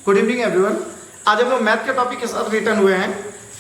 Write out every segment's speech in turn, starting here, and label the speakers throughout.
Speaker 1: Good evening everyone. आज हम लोग मैथ के टॉपिक के साथ रिटर्न हुए हैं।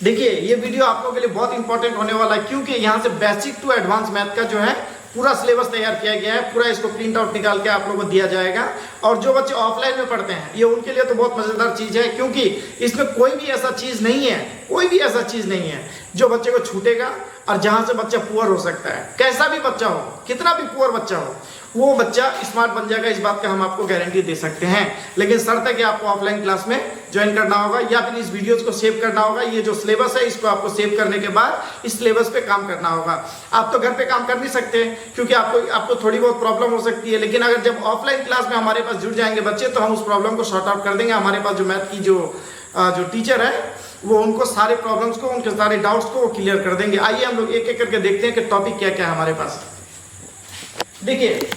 Speaker 1: देखिए ये वीडियो आप लोगों के लिए बहुत इंपॉर्टेंट होने वाला है, क्योंकि यहाँ से बेसिक टू एडवांस मैथ का जो है पूरा सिलेबस तैयार किया गया है। पूरा इसको प्रिंट आउट निकाल के आप लोगों को दिया जाएगा। और जो बच्चे ऑफलाइन में पढ़ते हैं ये उनके लिए तो बहुत मजेदार चीज है, क्योंकि इसमें कोई भी ऐसा चीज नहीं है जो बच्चे को छूटेगा और जहां से बच्चा पुअर हो सकता है। कैसा भी बच्चा हो, कितना भी पुअर बच्चा हो, वो बच्चा स्मार्ट बन जाएगा, इस बात का हम आपको गारंटी दे सकते हैं। लेकिन शर्त है कि आपको ऑफलाइन क्लास में ज्वाइन करना होगा या फिर इस वीडियोस को सेव करना होगा। ये जो सिलेबस है इसको आपको सेव करने के बाद इस सिलेबस पे काम करना होगा। आप तो घर पे काम कर नहीं सकते क्योंकि आपको थोड़ी बहुत प्रॉब्लम हो सकती है, लेकिन अगर जब ऑफलाइन क्लास में हमारे पास जुड़ जाएंगे बच्चे तो हम उस प्रॉब्लम को सॉर्ट आउट कर देंगे। हमारे पास जो मैथ की जो टीचर है वो उनको सारे प्रॉब्लम्स को, उनके सारे डाउट्स को वो क्लियर कर देंगे। आइए हम लोग एक एक करके देखते हैं कि टॉपिक क्या क्या है हमारे पास। देखिए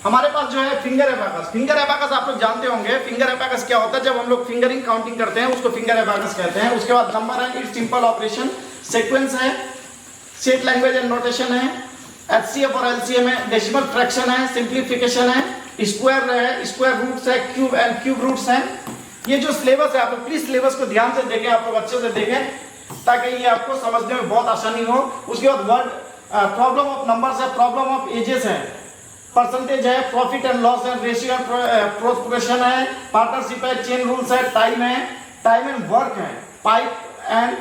Speaker 1: हमारे पास जो है फिंगर एबाकस। फिंगर एबाकस आप लोग जानते होंगे। फिंगर एबाकस क्या होता है? जब हम लोग फिंगरिंग काउंटिंग करते हैं उसको फिंगर एबाकस कहते हैं। उसके बाद नंबर है, इट्स सिंपल ऑपरेशन, सीक्वेंस है, सेट लैंग्वेज एंड नोटेशन है, एचसीएफ और एलसीएम है, डेसिमल फ्रैक्शन है, सिंप्लीफिकेशन है, स्क्वायर है, स्क्वायर रूट्स है, क्यूब एंड क्यूब रूट्स है। ये जो सिलेबस है आप लोग प्लीज सिलेबस को ध्यान से देखें, आप लोग अच्छे से देखें ताकि ये आपको समझने में बहुत आसानी हो। उसके बाद वर्ड प्रॉब्लम ऑफ नंबर्स है, प्रॉब्लम ऑफ एजेस है, परसेंटेज है, प्रॉफिट एंड लॉस है, रेशियो एंड प्रोपोर्शन है, पार्टनरशिप है, चेन रूल्स है, टाइम एंड वर्क है, पाइप एंड।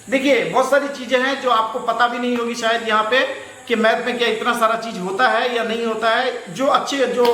Speaker 1: देखिए बहुत सारी चीजें हैं जो आपको पता भी नहीं होगी शायद यहाँ पे कि मैथ में क्या इतना सारा चीज होता है या नहीं होता है। जो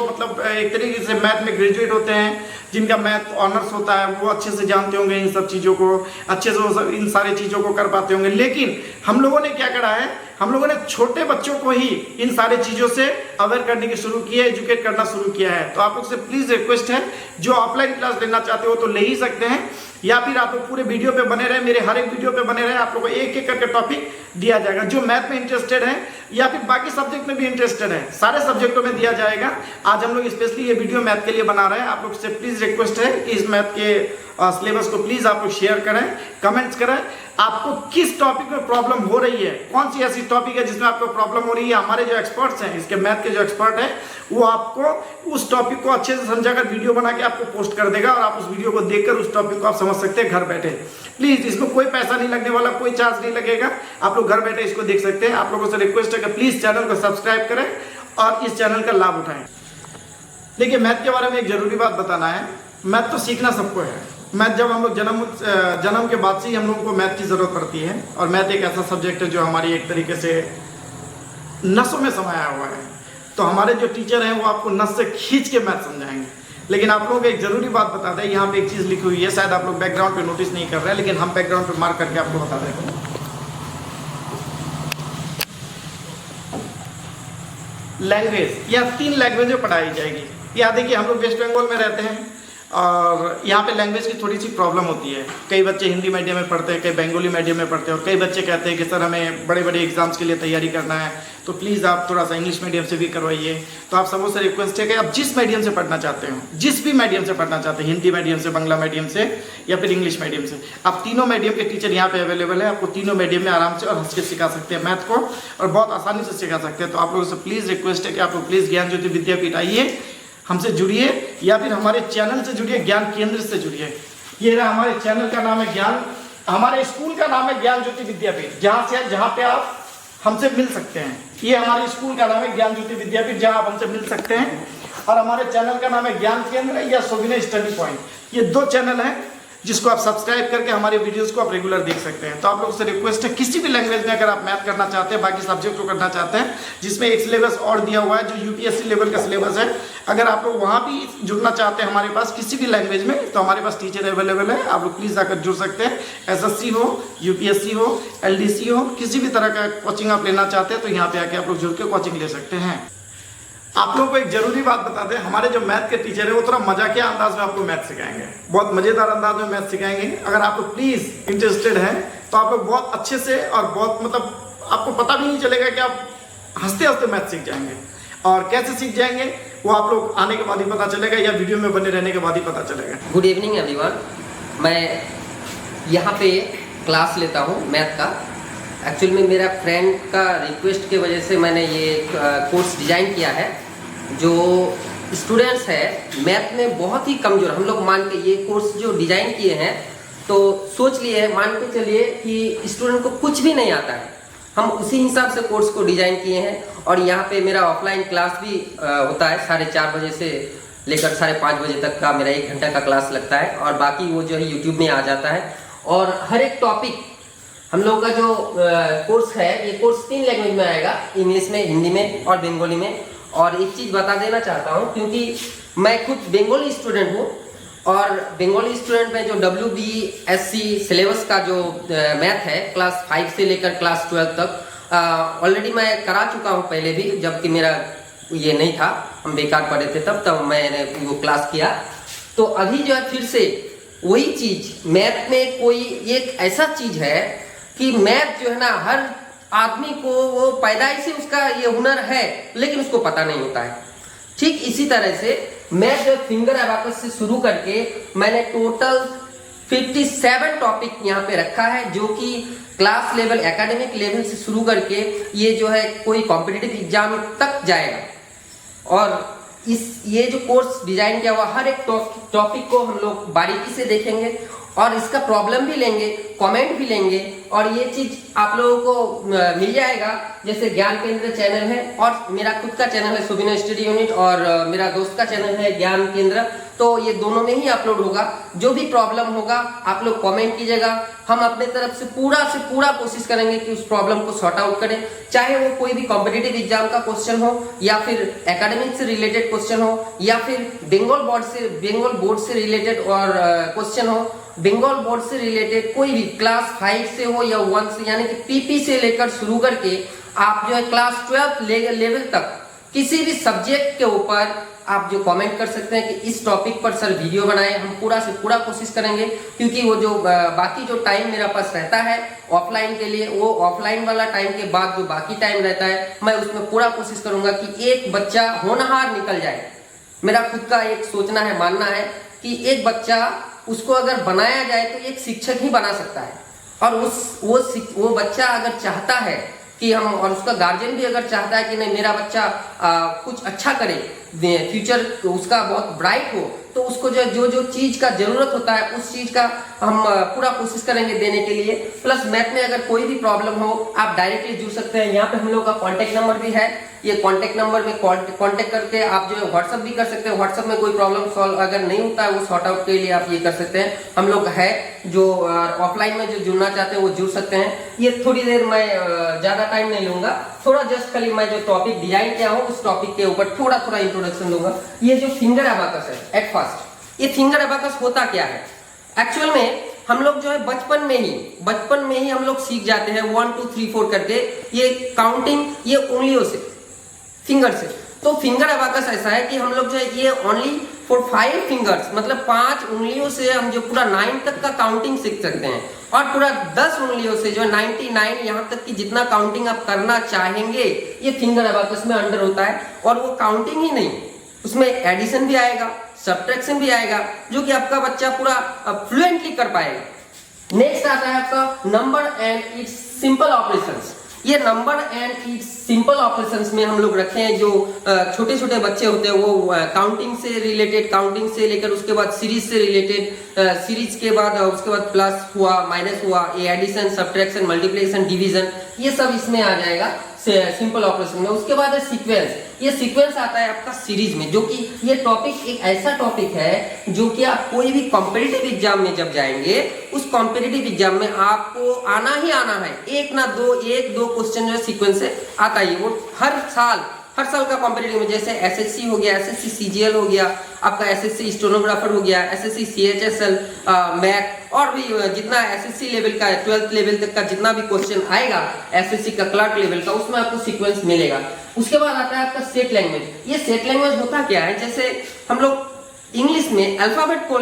Speaker 1: मतलब एक तरीके से मैथ में ग्रेजुएट होते हैं, जिनका मैथ ऑनर्स होता है, वो अच्छे से जानते होंगे इन सब चीज़ों को, अच्छे से वो इन सारी चीज़ों को कर पाते होंगे। लेकिन हम लोगों ने क्या करा है, हम लोगों ने छोटे बच्चों को ही इन सारी चीज़ों से अवेयर करने की शुरू की है, एजुकेट करना शुरू किया है। तो आप लोग से प्लीज़ रिक्वेस्ट है, जो ऑफलाइन क्लास लेना चाहते हो तो ले ही सकते हैं, या फिर आप लोग पूरे वीडियो पे बने रहे, मेरे हर एक वीडियो पे बने रहे। आप लोगों को एक एक करके टॉपिक दिया जाएगा। जो मैथ में इंटरेस्टेड है या फिर बाकी सब्जेक्ट में भी इंटरेस्टेड है, सारे सब्जेक्टों में दिया जाएगा। आज हम लोग स्पेशली ये वीडियो मैथ के लिए बना रहे हैं। आप लोग से प्लीज रिक्वेस्ट है कि इस मैथ के सिलेबस को प्लीज आप लोग शेयर करें, कमेंट्स करें। आपको किस टॉपिक में प्रॉब्लम हो रही है, कौन सी ऐसी टॉपिक है जिसमें आपको प्रॉब्लम हो रही है, हमारे जो एक्सपर्ट्स हैं, इसके मैथ के जो एक्सपर्ट हैं, वो आपको उस टॉपिक को अच्छे से समझाकर वीडियो बना के आपको पोस्ट कर देगा और आप उस वीडियो को देखकर उस टॉपिक को आप समझ सकते हैं घर बैठे। प्लीज इसमें कोई पैसा नहीं लगने वाला, कोई चार्ज नहीं लगेगा, आप लोग घर बैठे इसको देख सकते हैं। आप लोगों से रिक्वेस्ट है कि प्लीज चैनल को सब्सक्राइब करें और इस चैनल का लाभ उठाएं। देखिए मैथ के बारे में एक जरूरी बात बताना है, मैथ तो सीखना सबको है। मैथ जब हम लोग जन्म के बाद से ही हम लोगों को मैथ की जरूरत पड़ती है, और मैथ एक ऐसा सब्जेक्ट है जो हमारी एक तरीके से नसों में समाया हुआ है। तो हमारे जो टीचर हैं वो आपको नस से खींच के मैथ समझाएंगे। लेकिन आप लोगों को एक जरूरी बात बता दें, यहाँ पे एक चीज लिखी हुई है, शायद आप लोग बैकग्राउंड पे नोटिस नहीं कर रहे हैं, लेकिन हम बैकग्राउंड पे मार्क करके आपको बता देते हैं। लैंग्वेज, यहाँ 3 लैंग्वेज में पढ़ाई जाएगी। यहाँ देखिए हम लोग वेस्ट बंगाल में रहते हैं और यहाँ पे लैंग्वेज की थोड़ी सी प्रॉब्लम होती है। कई बच्चे हिंदी मीडियम में पढ़ते हैं, कई बंगाली मीडियम में पढ़ते हैं, और कई बच्चे कहते हैं कि सर हमें बड़े बड़े एग्जाम्स के लिए तैयारी करना है, तो प्लीज़ आप थोड़ा सा इंग्लिश मीडियम से भी करवाइए। तो आप सबसे रिक्वेस्ट है कि आप जिस मीडियम से पढ़ना चाहते हो, जिस भी मीडियम से पढ़ना चाहते हैं, हिंदी मीडियम से, बांग्ला मीडियम से या फिर इंग्लिश मीडियम से, आप तीनों मीडियम के टीचर यहाँ पे अवेलेबल है। आपको तीनों मीडियम में आराम से और हंस के सिखा सकते हैं मैथ को, और बहुत आसानी से सिखा सकते हैं। तो आप लोगों से प्लीज़ रिक्वेस्ट है कि आप लोग प्लीज़ ज्ञान ज्योति विद्यापीठ आइए, हमसे जुड़िए, या फिर हमारे चैनल से जुड़िए, ज्ञान केंद्र से जुड़िए। ये रहा हमारे चैनल का नाम है ज्ञान, हमारे स्कूल का नाम है ज्ञान ज्योति विद्यापीठ, जहाँ पे आप हमसे मिल सकते हैं। ये हमारे स्कूल का नाम है ज्ञान ज्योति विद्यापीठ, जहाँ आप हमसे मिल सकते हैं। और हमारे चैनल का नाम है ज्ञान केंद्र या सोविना स्टडी पॉइंट। ये 2 चैनल हैं जिसको आप सब्सक्राइब करके हमारे वीडियोस को आप रेगुलर देख सकते हैं। तो आप लोगों से रिक्वेस्ट है, किसी भी लैंग्वेज में अगर आप मैथ करना चाहते हैं, बाकी सब्जेक्ट को करना चाहते हैं, जिसमें एक सिलेबस और दिया हुआ है जो यूपीएससी लेवल का सिलेबस है, अगर आप लोग वहाँ भी जुड़ना चाहते हैं हमारे पास किसी भी लैंग्वेज में, तो हमारे पास टीचर अवेलेबल है। आप लोग प्लीज़ आकर जुड़ सकते हैं। एसएससी हो, यूपीएससी हो, एलडीसी हो, किसी भी तरह का कोचिंग आप लेना चाहते हैं तो यहाँ पे आके आप लोग जुड़ के कोचिंग ले सकते हैं। आप लोगों को एक जरूरी बात बता दें, हमारे जो मैथ के टीचर है वो थोड़ा मजाकिया अंदाज में आपको मैथ सिखाएंगे, बहुत मजेदार अंदाज में मैथ सिखाएंगे। अगर आप लोग प्लीज इंटरेस्टेड हैं तो आप लोग बहुत अच्छे से और बहुत मतलब आपको पता भी नहीं चलेगा कि आप हंसते हंसते मैथ सीख जाएंगे। और कैसे सीख जाएंगे वो आप लोग आने के बाद ही पता चलेगा, या वीडियो में बने रहने के बाद ही पता चलेगा।
Speaker 2: गुड इवनिंग एवरीवन, मैं यहाँ पे क्लास लेता हूँ मैथ का। एक्चुअली में मेरा फ्रेंड का रिक्वेस्ट के वजह से मैंने ये कोर्स डिज़ाइन किया है, जो स्टूडेंट्स है मैथ में बहुत ही कमजोर, हम लोग मान के ये कोर्स जो डिजाइन किए हैं तो सोच लिए है, मान के चलिए कि स्टूडेंट को कुछ भी नहीं आता है, हम उसी हिसाब से कोर्स को डिजाइन किए हैं। और यहाँ पे मेरा ऑफलाइन क्लास भी होता है 4:30 बजे से लेकर 5:30 बजे तक का मेरा 1 घंटा का क्लास लगता है, और बाकी वो जो है यूट्यूब में आ जाता है। और हर एक टॉपिक हम लोग का जो कोर्स है, ये कोर्स 3 लैंग्वेज में आएगा, इंग्लिश में, हिंदी में और बंगाली में। और एक चीज़ बता देना चाहता हूँ, क्योंकि मैं खुद बंगाली स्टूडेंट हूँ, और बंगाली स्टूडेंट में जो WBSC सिलेबस का जो मैथ है क्लास 5 से लेकर क्लास 12 तक ऑलरेडी मैं करा चुका हूँ पहले भी, जबकि मेरा ये नहीं था, हम बेकार पढ़े थे तब मैंने वो क्लास किया। तो अभी जो है फिर से वही चीज, मैथ में कोई एक ऐसा चीज है कि मैथ जो है ना, हर आदमी को वो पैदाइश से उसका ये हुनर है, लेकिन उसको पता नहीं होता है। ठीक इसी तरह से मैं जो फिंगर एबाकस से शुरू करके मैंने टोटल 57 टॉपिक यहाँ पे रखा है, जो कि क्लास लेवल, एकेडमिक लेवल से शुरू करके ये जो है कोई कॉम्पिटिटिव एग्जाम तक जाएगा। और ये जो कोर्स डिजाइन किया हुआ, हर एक टॉपिक को हम लोग बारीकी से देखेंगे और इसका प्रॉब्लम भी लेंगे, कमेंट भी लेंगे, और ये चीज आप लोगों को मिल जाएगा। जैसे ज्ञान केंद्र चैनल है और मेरा खुद का चैनल है सुबिना स्टडी यूनिट, और मेरा दोस्त का चैनल है ज्ञान केंद्र, तो ये दोनों में ही अपलोड होगा। जो भी प्रॉब्लम होगा आप लोग कमेंट कीजिएगा, हम अपने तरफ से पूरा कोशिश करेंगे कि उस प्रॉब्लम को सॉर्ट आउट करें, चाहे वो कोई भी कॉम्पिटिटिव एग्जाम का क्वेश्चन हो, या फिर एकेडमिक से रिलेटेड क्वेश्चन हो, या फिर बंगाल बोर्ड से रिलेटेड और क्वेश्चन हो, बंगाल बोर्ड से रिलेटेड कोई भी क्लास 5 से हो या 1 से, यानी कि PP से लेकर शुरू करके आप जो है क्लास 12 लेवल तक किसी भी सब्जेक्ट के ऊपर आप जो कमेंट कर सकते हैं कि इस टॉपिक पर सर वीडियो बनाएं, हम पूरा से पूरा कोशिश करेंगे। क्योंकि वो जो बाकी जो टाइम मेरा पास रहता है ऑफलाइन के लिए, वो ऑफलाइन वाला टाइम के बाद जो बाकी टाइम रहता है, मैं उसमें पूरा कोशिश करूंगा कि एक बच्चा होनहार निकल जाए। मेरा खुद का एक सोचना है, मानना है कि एक बच्चा, उसको अगर बनाया जाए तो एक शिक्षक ही बना सकता है। और वो बच्चा अगर चाहता है कि हम, और उसका गार्जियन भी अगर चाहता है कि नहीं मेरा बच्चा कुछ अच्छा करे, फ्यूचर उसका बहुत ब्राइट हो, तो उसको जो चीज का जरूरत होता है उस चीज का हम पूरा कोशिश करेंगे देने के लिए। प्लस मैथ में अगर कोई भी प्रॉब्लम हो आप डायरेक्टली जुड़ सकते हैं। यहाँ पे हम लोग का कॉन्टेक्ट नंबर भी है, ये कॉन्टेक्ट नंबर में कॉन्टेक्ट करके आप जो है व्हाट्सअप भी कर सकते हैं। व्हाट्सअप में कोई प्रॉब्लम सॉल्व अगर नहीं होता है, वो सॉर्ट आउट के लिए आप ये कर सकते हैं। हम लोग है जो ऑफलाइन में जो जुड़ना चाहते हैं वो जुड़ सकते हैं। ये थोड़ी देर मैं ज्यादा टाइम नहीं लूंगा, थोड़ा जस्ट खाली मैं जो टॉपिक डिजाइन किया हूँ उस टॉपिक के ऊपर थोड़ा इंट्रोडक्शन दूंगा। ये जो फिंगर एबाकस है, एट फर्स्ट ये फिंगर एबाकस होता क्या है? एक्चुअल में हम लोग जो है बचपन में ही हम लोग सीख जाते हैं 1 2 3 4 करके, ये काउंटिंग ये उंगलियों से, फिंगर से। तो फिंगर एबाकस ऐसा है कि हम लोग जो है ये ओनली फॉर 5 फिंगर्स, मतलब 5 उंगलियों से हम जो पूरा 9 तक का काउंटिंग सीख सकते हैं, और पूरा 10 उंगलियों से जो 99 यहाँ तक की जितना काउंटिंग आप करना चाहेंगे ये फिंगर एबाकस में अंडर होता है। और वो काउंटिंग ही नहीं, उसमें एडिशन भी आएगा, सब्ट्रैक्शन भी आएगा, जो कि आपका बच्चा पूरा फ्लुएंटली कर पाएगा। नेक्स्ट आता है आपका number and its simple operations. ये number and its simple operations में हम लोग रखे हैं जो छोटे छोटे बच्चे होते हैं, वो काउंटिंग से रिलेटेड, काउंटिंग से लेकर उसके बाद सीरीज से रिलेटेड, सीरीज के बाद उसके बाद प्लस हुआ, माइनस हुआ, ये एडिशन, सब्ट्रैक्शन, मल्टीप्लिकेशन, डिवीजन, ये सब इसमें आ जाएगा सिंपल ऑपरेशन में। उसके बाद है सीक्वेंस। ये सीक्वेंस आता है आपका सीरीज में, जो कि ये टॉपिक एक ऐसा टॉपिक है जो कि आप कोई भी कॉम्पिटिटिव एग्जाम में जब जाएंगे, उस कॉम्पिटिटिव एग्जाम में आपको आना ही आना है, एक दो क्वेश्चन जो है सीक्वेंस से आता है। वो हर साल का कॉम्पिटिटिव में, जैसे एसएससी हो गया, एसएससी सीजीएल हो गया, आपका एसएससी स्टेनोग्राफर हो गया, एसएससी सीएचएसएल, मैथ, और भी जितना एसएससी लेवल का 12th लेवल तक का जितना भी क्वेश्चन आएगा, एसएससी का क्लर्क लेवल का, उसमें आपको सीक्वेंस मिलेगा। उसके बाद आता है आपका सेट लैंग्वेज। ये सेट लैंग्वेज होता क्या है? जैसे हम लोग इंग्लिश में अल्फाबेट को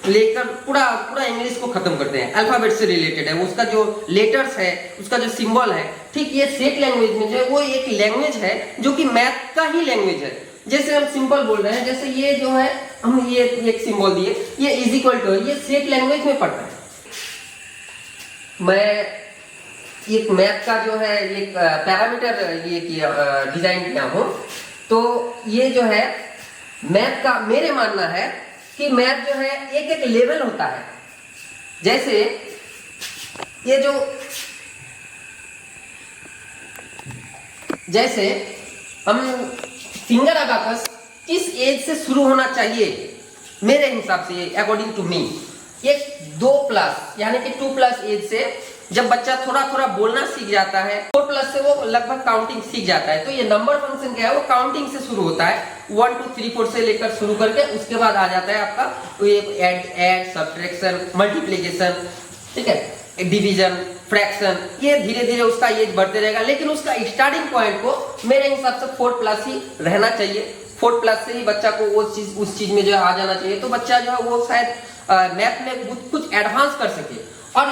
Speaker 2: लेकर पूरा इंग्लिश को खत्म करते हैं, अल्फाबेट से रिलेटेड है, उसका जो लेटर्स है, उसका जो सिंबल है, ठीक ये सेट लैंग्वेज में जो है वो एक लैंग्वेज है जो कि मैथ का ही लैंग्वेज है। जैसे हम सिंपल बोल रहे हैं, जैसे ये जो है हम ये एक सिंबल दिए, ये इज इक्वल टू, ये सेट लैंग्वेज में पढ़ता है। मैं एक मैथ का जो है एक पैरामीटर ये किया, डिजाइन किया हूं, तो ये जो है मैथ का मेरे मानना है कि मैथ जो है एक एक लेवल होता है। जैसे ये जो जैसे हम फिंगर अबाकस किस एज से शुरू होना चाहिए मेरे हिसाब से, अकॉर्डिंग टू मी, ये 2+ यानी कि 2+ एज से जब बच्चा थोड़ा थोड़ा बोलना सीख जाता है, 4+ से वो लगभग काउंटिंग सीख जाता है। तो ये नंबर फंक्शन क्या है, वो काउंटिंग से शुरू होता है, 1 2 3 4 से लेकर शुरू करके उसके बाद आ जाता है आपका ये ऐड सब्ट्रैक्शन, मल्टीप्लिकेशन, ठीक है, डिवीजन, फ्रैक्शन, ये धीरे धीरे उसका एज बढ़ते रहेगा। लेकिन उसका स्टार्टिंग पॉइंट को मेरे हिसाब से 4+ ही रहना चाहिए। 4+ से ही बच्चा को वो चीज उस चीज में जो है आ जाना चाहिए, तो बच्चा जो है वो शायद मैथ में कुछ एडवांस कर सके। और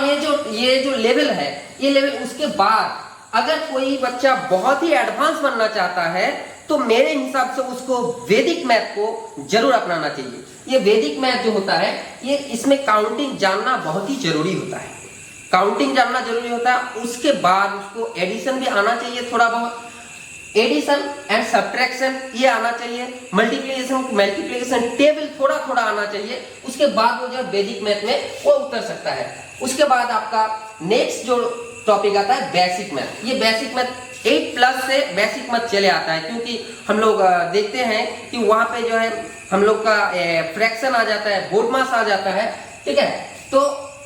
Speaker 2: ये जो लेवल है, ये लेवल उसके बाद अगर कोई बच्चा बहुत ही एडवांस बनना चाहता है तो मेरे हिसाब से उसको वैदिक मैथ को जरूर अपनाना चाहिए। ये वैदिक मैथ जो होता है, ये इसमें काउंटिंग जानना बहुत ही जरूरी होता है। काउंटिंग जानना जरूरी होता है। उसके बाद उसको एडिशन भी आना चाहिए, थोड़ा बहुत एडिशन एंड सब्ट्रैक्शन ये आना चाहिए, मल्टीप्लिकेशन टेबल थोड़ा थोड़ा आना चाहिए। उसके बाद वो जो वैदिक मैथ में वो उतर सकता है। उसके बाद आपका नेक्स्ट जो टॉपिक आता है बेसिक मैथ। ये बेसिक मैथ 8+ से बेसिक मैथ चले आता है, क्योंकि हम लोग देखते हैं कि वहां पे जो है हम लोग का फ्रैक्शन आ जाता है, बोर्ड मास आ जाता है, ठीक है। तो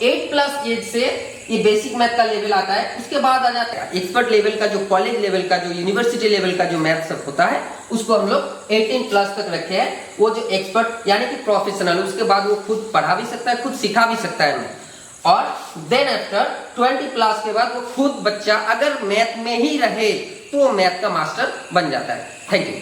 Speaker 2: 8+ एज से ये बेसिक मैथ का लेवल आता है। उसके बाद आ जाता है एक्सपर्ट लेवल का, जो कॉलेज लेवल का, जो यूनिवर्सिटी लेवल का जो मैथ सब होता है, उसको हम लोग 18+ तक रखे हैं। वो जो एक्सपर्ट यानी कि प्रोफेशनल, उसके बाद वो खुद पढ़ा भी सकता है, खुद सिखा भी सकता है। और देन आफ्टर 20+ के बाद वो खुद बच्चा अगर मैथ में ही रहे तो मैथ का मास्टर बन जाता है। Thank you.